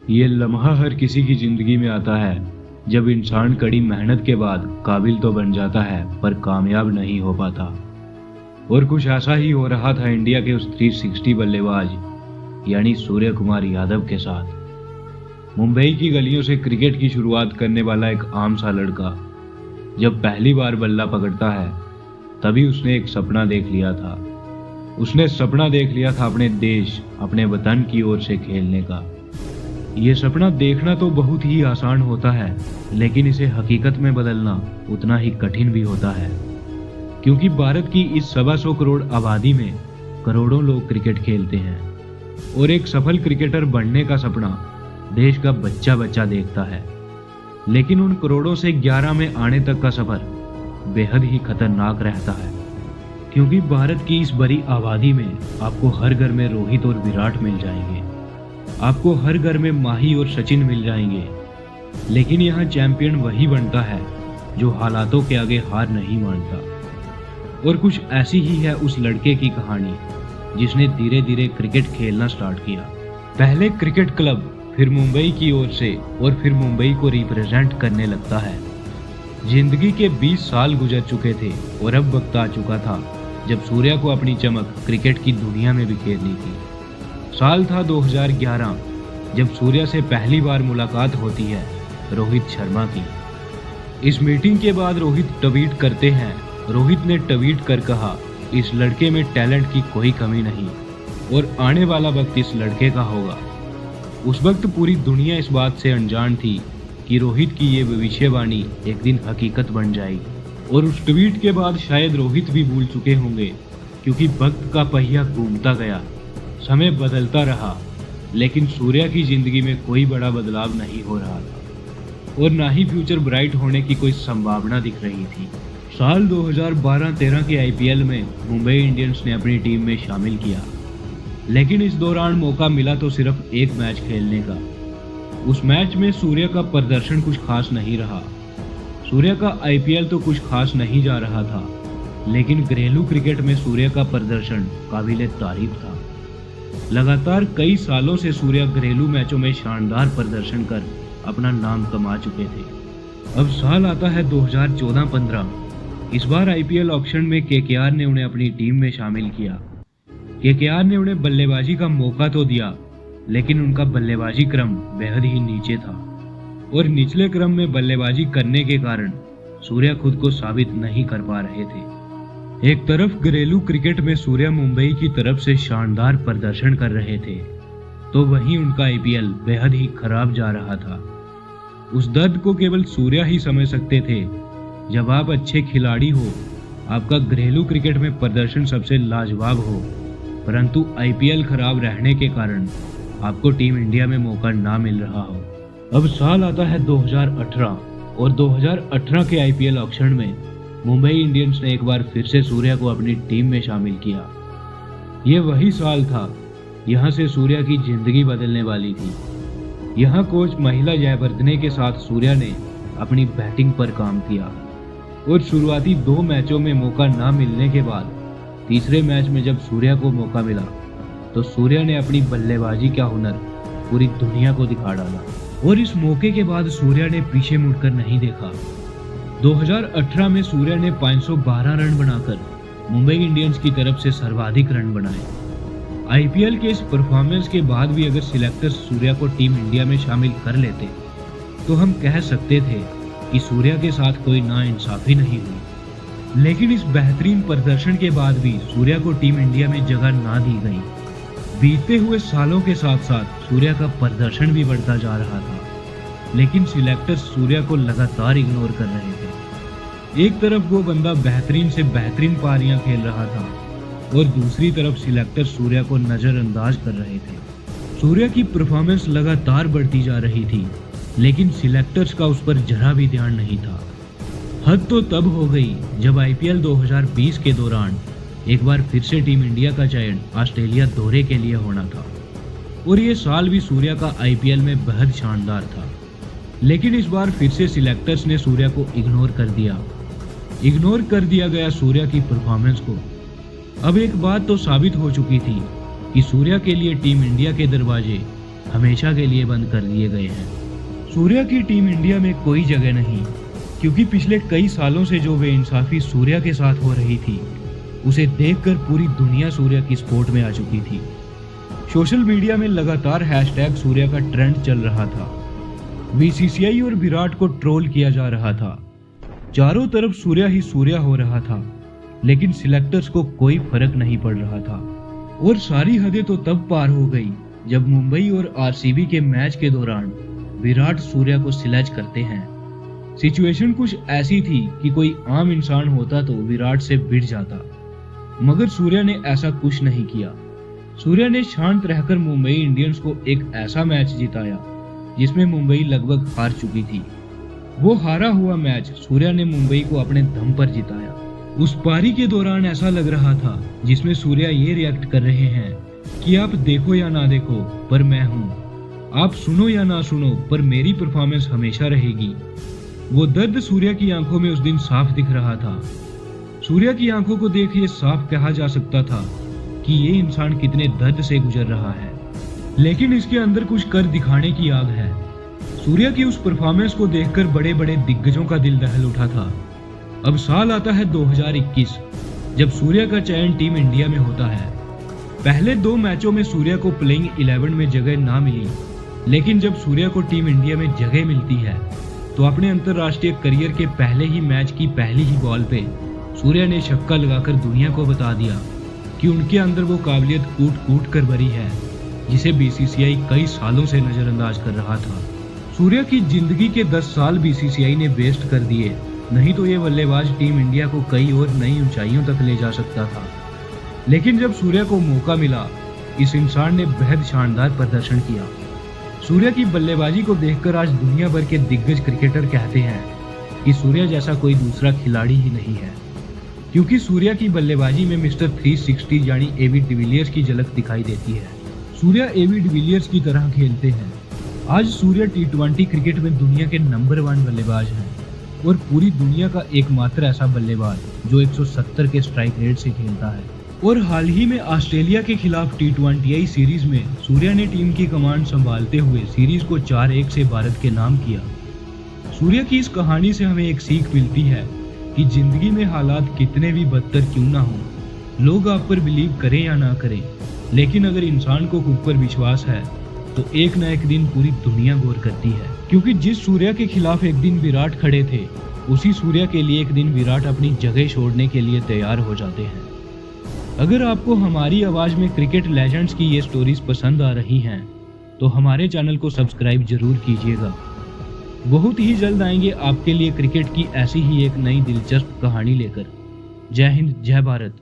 ये लम्हा हर किसी की जिंदगी में आता है जब इंसान कड़ी मेहनत के बाद काबिल तो बन जाता है पर कामयाब नहीं हो पाता। और कुछ ऐसा ही हो रहा था इंडिया के उस 360 बल्लेबाज यानी सूर्य कुमार यादव के साथ। मुंबई की गलियों से क्रिकेट की शुरुआत करने वाला एक आम सा लड़का जब पहली बार बल्ला पकड़ता है तभी उसने एक सपना देख लिया था। उसने सपना देख लिया था अपने देश, अपने वतन की ओर से खेलने का। ये सपना देखना तो बहुत ही आसान होता है, लेकिन इसे हकीकत में बदलना उतना ही कठिन भी होता है, क्योंकि भारत की इस 125 करोड़ आबादी में करोड़ों लोग क्रिकेट खेलते हैं और एक सफल क्रिकेटर बनने का सपना देश का बच्चा बच्चा देखता है। लेकिन उन करोड़ों से 11 में आने तक का सफर बेहद ही खतरनाक रहता है, क्योंकि भारत की इस बड़ी आबादी में आपको हर घर में रोहित और विराट मिल जाएंगे, आपको हर घर में माही और सचिन मिल जाएंगे। लेकिन यहाँ चैंपियन वही बनता है जो हालातों के आगे हार नहीं मानता। और कुछ ऐसी ही है उस लड़के की कहानी जिसने धीरे धीरे क्रिकेट खेलना स्टार्ट किया। पहले क्रिकेट क्लब, फिर मुंबई की ओर से और फिर मुंबई को रिप्रेजेंट करने लगता है। जिंदगी के 20 साल गुजर चुके थे और अब वक्त आ चुका था जब सूर्या को अपनी चमक क्रिकेट की दुनिया में बिखेरनी थी। साल था 2011 जब सूर्या से पहली बार मुलाकात होती है रोहित शर्मा की। इस मीटिंग के बाद रोहित ट्वीट करते हैं। रोहित ने ट्वीट कर कहा, इस लड़के में टैलेंट की कोई कमी नहीं और आने वाला वक्त इस लड़के का होगा। उस वक्त पूरी दुनिया इस बात से अनजान थी कि रोहित की ये भविष्यवाणी एक दिन हकीकत बन जाएगी। और उस ट्वीट के बाद शायद रोहित भी भूल चुके होंगे, क्योंकि वक्त का पहिया घूमता गया, समय बदलता रहा, लेकिन सूर्या की जिंदगी में कोई बड़ा बदलाव नहीं हो रहा था और ना ही फ्यूचर ब्राइट होने की कोई संभावना दिख रही थी। साल 2012-13 के आईपीएल में मुंबई इंडियंस ने अपनी टीम में शामिल किया, लेकिन इस दौरान मौका मिला तो सिर्फ एक मैच खेलने का। उस मैच में सूर्या का प्रदर्शन कुछ खास नहीं रहा। सूर्या का आईपीएल तो कुछ खास नहीं जा रहा था, लेकिन घरेलू क्रिकेट में सूर्या का प्रदर्शन काबिले तारीफ था। लगातार कई सालों से सूर्या घरेलू मैचों में शानदार प्रदर्शन कर अपना नाम कमा चुके थे। अब साल आता है 2014-15। इस बार आईपीएल ऑक्शन में केकेआर ने उन्हें अपनी टीम में शामिल किया। केकेआर ने उन्हें बल्लेबाजी का मौका तो दिया, लेकिन उनका बल्लेबाजी क्रम बेहद ही नीचे था और निचले क्रम में बल्लेबाजी करने के कारण सूर्या खुद को साबित नहीं कर पा रहे थे। एक तरफ घरेलू क्रिकेट में सूर्या मुंबई की तरफ से शानदार प्रदर्शन कर रहे थे, तो वहीं उनका आईपीएल बेहद ही खराब जा रहा था। उस दर्द को केवल सूर्या ही समझ सकते थे। जब आप अच्छे खिलाड़ी हो, आपका घरेलू क्रिकेट में प्रदर्शन सबसे लाजवाब हो, परंतु आईपीएल खराब रहने के कारण आपको टीम इंडिया में मौका ना मिल रहा हो। अब साल आता है 2018 और 2018 के आईपीएल ऑक्शन में मुंबई इंडियंस ने एक बार फिर से सूर्या को अपनी टीम में शामिल किया। ये वही साल था, यहाँ से सूर्या की जिंदगी बदलने वाली थी। यहाँ कोच महिला जयवर्धने के साथ सूर्या ने अपनी बैटिंग पर काम किया और शुरुआती 2 मैचों में मौका ना मिलने के बाद तीसरे मैच में जब सूर्या को मौका मिला तो सूर्या ने अपनी बल्लेबाजी का हुनर पूरी दुनिया को दिखा डाला और इस मौके के बाद सूर्या ने पीछे मुड़कर नहीं देखा। 2018 में सूर्या ने 512 रन बनाकर मुंबई इंडियंस की तरफ से सर्वाधिक रन बनाए। आईपीएल के इस परफॉर्मेंस के बाद भी अगर सिलेक्टर्स सूर्या को टीम इंडिया में शामिल कर लेते तो हम कह सकते थे कि सूर्या के साथ कोई नाइंसाफी नहीं हुई। लेकिन इस बेहतरीन प्रदर्शन के बाद भी सूर्या को टीम इंडिया में जगह ना दी गई। बीतते हुए सालों के साथ साथ सूर्या का प्रदर्शन भी बढ़ता जा रहा था, लेकिन सिलेक्टर्स सूर्या को लगातार इग्नोर कर रहे थे। एक तरफ वो बंदा बेहतरीन से बेहतरीन पारियां खेल रहा था और दूसरी तरफ सिलेक्टर सूर्या को नजरअंदाज कर रहे थे। सूर्या की परफॉर्मेंस लगातार बढ़ती जा रही थी, लेकिन सिलेक्टर्स का उस पर जरा भी ध्यान नहीं था। हद तो तब हो गई जब आईपीएल 2020 के दौरान एक बार फिर से टीम इंडिया का चयन ऑस्ट्रेलिया दौरे के लिए होना था और ये साल भी सूर्या का आईपीएल में बेहद शानदार था। लेकिन इस बार फिर से सिलेक्टर्स ने सूर्या को इग्नोर कर दिया गया सूर्या की परफॉर्मेंस को। अब एक बात तो साबित हो चुकी थी कि सूर्या के लिए टीम इंडिया के दरवाजे हमेशा के लिए बंद कर दिए गए हैं। सूर्या की टीम इंडिया में कोई जगह नहीं, क्योंकि पिछले कई सालों से जो बेइंसाफी सूर्या के साथ हो रही थी, उसे देखकर पूरी दुनिया सूर्या की सपोर्ट में आ चुकी थी। सोशल मीडिया में लगातार हैशटैग सूर्या का ट्रेंड चल रहा था। बीसीसीआई और विराट को ट्रोल किया जा रहा था। चारों तरफ सूर्या ही सूर्या हो रहा था, लेकिन सिलेक्टर्स को कोई फर्क नहीं पड़ रहा था। और सारी हदें तो तब पार हो गई जब मुंबई और आरसीबी के मैच के दौरान विराट सूर्या को स्लेज करते हैं। सिचुएशन कुछ ऐसी थी कि कोई आम इंसान होता तो विराट से भिड़ जाता, मगर सूर्या ने ऐसा कुछ नहीं किया। सूर्या ने शांत रहकर मुंबई इंडियंस को एक ऐसा मैच जिताया जिसमें मुंबई लगभग हार चुकी थी। वो हारा हुआ मैच सूर्या ने मुंबई को अपने दम पर जिताया। उस पारी के दौरान ऐसा लग रहा था जिसमें सूर्या ये रिएक्ट कर रहे हैं कि आप देखो या ना देखो पर मैं हूँ, आप सुनो या ना सुनो पर मेरी परफॉर्मेंस हमेशा रहेगी। वो दर्द सूर्या की आंखों में उस दिन साफ दिख रहा था। सूर्या की आंखों को देख ये साफ कहा जा सकता था कि ये इंसान कितने दर्द से गुजर रहा है, लेकिन इसके अंदर कुछ कर दिखाने की आग है। सूर्या की उस परफॉर्मेंस को देखकर बड़े बड़े दिग्गजों का दिल दहल उठा था। अब साल आता है 2021, जब सूर्या का चयन टीम इंडिया में होता है। पहले 2 मैचों में सूर्या को प्लेइंग 11 में जगह ना मिली, लेकिन जब सूर्या को टीम इंडिया में जगह मिलती है तो अपने अंतरराष्ट्रीय करियर के पहले ही मैच की पहली ही बॉल पे सूर्या ने छक्का लगाकर दुनिया को बता दिया कि उनके अंदर वो काबिलियत कूट कूट कर भरी है जिसे बीसीसीआई कई सालों से नजरअंदाज कर रहा था। सूर्या की जिंदगी के 10 साल बीसीसीआई ने वेस्ट कर दिए, नहीं तो ये बल्लेबाज टीम इंडिया को कई और नई ऊंचाइयों तक ले जा सकता था। लेकिन जब सूर्या को मौका मिला, इस इंसान ने बेहद शानदार प्रदर्शन किया। सूर्या की बल्लेबाजी को देखकर आज दुनिया भर के दिग्गज क्रिकेटर कहते हैं कि सूर्या जैसा कोई दूसरा खिलाड़ी ही नहीं है, क्योंकि सूर्या की बल्लेबाजी में मिस्टर 360 यानी एबी डिविलियर्स की झलक दिखाई देती है। सूर्या एबी डिविलियर्स की तरह खेलते हैं। आज सूर्या T20 क्रिकेट में दुनिया के नंबर 1 बल्लेबाज हैं और पूरी दुनिया का एकमात्र ऐसा बल्लेबाज जो 170 के स्ट्राइक रेट से खेलता है। और हाल ही में ऑस्ट्रेलिया के खिलाफ T20I सीरीज में सूर्या ने टीम की कमांड संभालते हुए सीरीज को 4-1 से भारत के नाम किया। सूर्या की इस कहानी से हमें एक सीख मिलती है कि जिंदगी में हालात कितने भी बदतर क्यों ना हो, लोग आप पर बिलीव करें या ना करें, लेकिन अगर इंसान को खुद पर विश्वास है तो एक न एक दिन पूरी दुनिया गौर करती है। क्योंकि जिस सूर्या के खिलाफ एक दिन विराट खड़े थे, उसी सूर्या के लिए एक दिन विराट अपनी जगह छोड़ने के लिए तैयार हो जाते हैं। अगर आपको हमारी आवाज में क्रिकेट लेजेंड्स की ये स्टोरीज पसंद आ रही हैं तो हमारे चैनल को सब्सक्राइब जरूर कीजिएगा। बहुत ही जल्द आएंगे आपके लिए क्रिकेट की ऐसी ही एक नई दिलचस्प कहानी लेकर। जय हिंद, जय भारत।